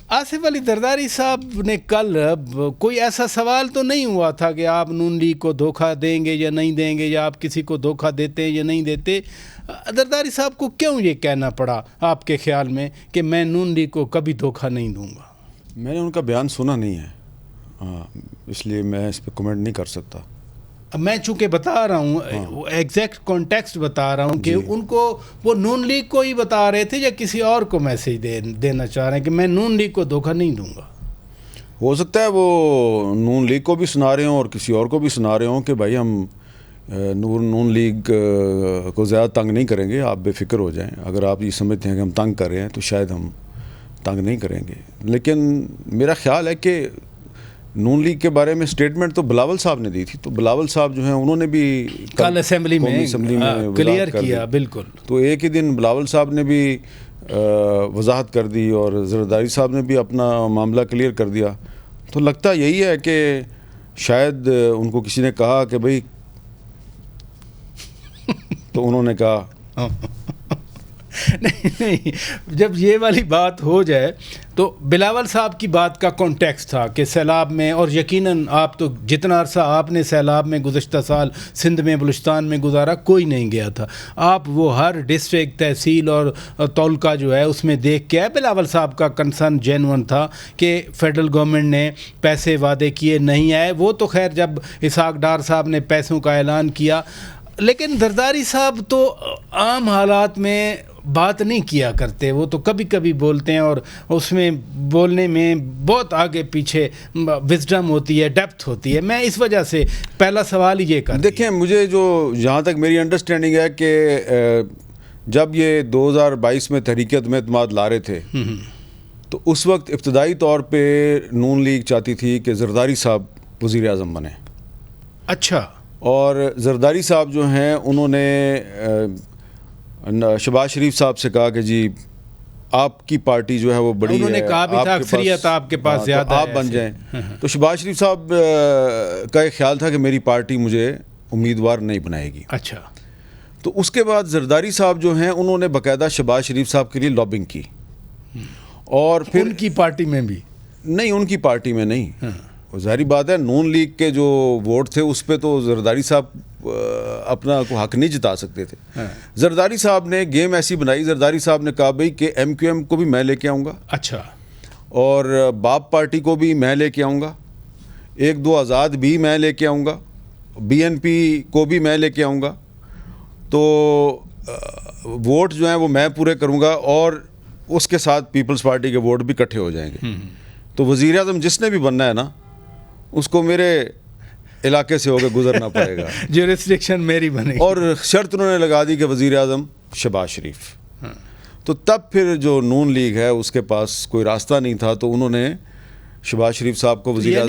آصف علی زرداری صاحب نے کل کوئی ایسا سوال تو نہیں ہوا تھا کہ آپ نون لیگ کو دھوکہ دیں گے یا نہیں دیں گے، یا آپ کسی کو دھوکہ دیتے ہیں یا نہیں دیتے. زرداری صاحب کو کیوں یہ کہنا پڑا آپ کے خیال میں کہ میں نون لیگ کو کبھی دھوکہ نہیں دوں گا؟ میں نے ان کا بیان سنا نہیں ہے، اس لیے میں اس پہ کمنٹ نہیں کر سکتا. میں چونکہ بتا رہا ہوں ایگزیکٹ کانٹیکسٹ بتا رہا ہوں کہ ان کو وہ نون لیگ کو ہی بتا رہے تھے یا کسی اور کو میسج دینا چاہ رہے ہیں کہ میں نون لیگ کو دھوکہ نہیں دوں گا. ہو سکتا ہے وہ نون لیگ کو بھی سنا رہے ہوں اور کسی اور کو بھی سنا رہے ہوں کہ بھائی ہم نون لیگ کو زیادہ تنگ نہیں کریں گے، آپ بے فکر ہو جائیں. اگر آپ یہ سمجھتے ہیں کہ ہم تنگ کر رہے ہیں تو شاید ہم تنگ نہیں کریں گے. لیکن میرا خیال ہے کہ نون لیگ کے بارے میں سٹیٹمنٹ تو بلاول صاحب نے دی تھی، تو بلاول صاحب جو ہیں انہوں نے بھی کل اسمبلی میں کلیئر کیا. بالکل، تو ایک ہی دن بلاول صاحب نے بھی وضاحت کر دی اور زرداری صاحب نے بھی اپنا معاملہ کلیئر کر دیا. تو لگتا یہی ہے کہ شاید ان کو کسی نے کہا کہ بھائی، تو انہوں نے کہا نہیں. جب یہ والی بات ہو جائے تو بلاول صاحب کی بات کا کانٹیکسٹ تھا کہ سیلاب میں، اور یقیناً آپ تو جتنا عرصہ آپ نے سیلاب میں گزشتہ سال سندھ میں بلوچستان میں گزارا کوئی نہیں گیا تھا. آپ وہ ہر ڈسٹرکٹ، تحصیل اور تعلقہ جو ہے اس میں دیکھ کے آئے. بلاول صاحب کا کنسرن جینون تھا کہ فیڈرل گورنمنٹ نے پیسے وعدے کیے نہیں آئے. وہ تو خیر جب اسحاق ڈار صاحب نے پیسوں کا اعلان کیا، لیکن زرداری صاحب تو عام حالات میں بات نہیں کیا کرتے. وہ تو کبھی کبھی بولتے ہیں اور اس میں بولنے میں بہت آگے پیچھے وزڈم ہوتی ہے، ڈیپتھ ہوتی ہے. میں اس وجہ سے پہلا سوال یہ کر دیکھیں، مجھے جو جہاں تک میری انڈرسٹینڈنگ ہے کہ جب یہ 2022 میں تحریک عدم اعتماد لا رہے تھے تو اس وقت ابتدائی طور پہ نون لیگ چاہتی تھی کہ زرداری صاحب وزیر اعظم بنے. اچھا. اور زرداری صاحب جو ہیں انہوں نے شہباز شریف صاحب سے کہا کہ جی آپ کی پارٹی جو ہے وہ بڑی ہے، انہوں نے کہا بھی تھا اکثریت آپ کے پاس زیادہ ہے، آپ بن جائیں. تو شہباز شریف صاحب کا ایک خیال تھا کہ میری پارٹی مجھے امیدوار نہیں بنائے گی. اچھا. تو اس کے بعد زرداری صاحب جو ہیں انہوں نے باقاعدہ شہباز شریف صاحب کے لیے لابنگ کی. اور پھر ان کی پارٹی میں بھی نہیں، ان کی پارٹی میں نہیں. ظاہری بات ہے نون لیگ کے جو ووٹ تھے اس پہ تو زرداری صاحب اپنا کو حق نہیں جتا سکتے تھے. زرداری صاحب نے گیم ایسی بنائی، زرداری صاحب نے کہا بھائی کہ ایم کیو ایم کو بھی میں لے کے آؤں گا. اچھا. اور باپ پارٹی کو بھی میں لے کے آؤں گا، ایک دو آزاد بھی میں لے کے آؤں گا، بی این پی کو بھی میں لے کے آؤں گا. تو ووٹ جو ہیں وہ میں پورے کروں گا اور اس کے ساتھ پیپلز پارٹی کے ووٹ بھی اکٹھے ہو جائیں گے. تو وزیر اعظم جس نے بھی بننا ہے نا اس کو میرے علاقے سے ہو کے گزرنا پڑے گا. جورسڈکشن میری بنے گی. اور شرط انہوں نے لگا دی کہ وزیر اعظم شہباز شریف. تو تب پھر جو نون لیگ ہے اس کے پاس کوئی راستہ نہیں تھا، تو انہوں نے شہباز شریف صاحب کو وزیر اعظم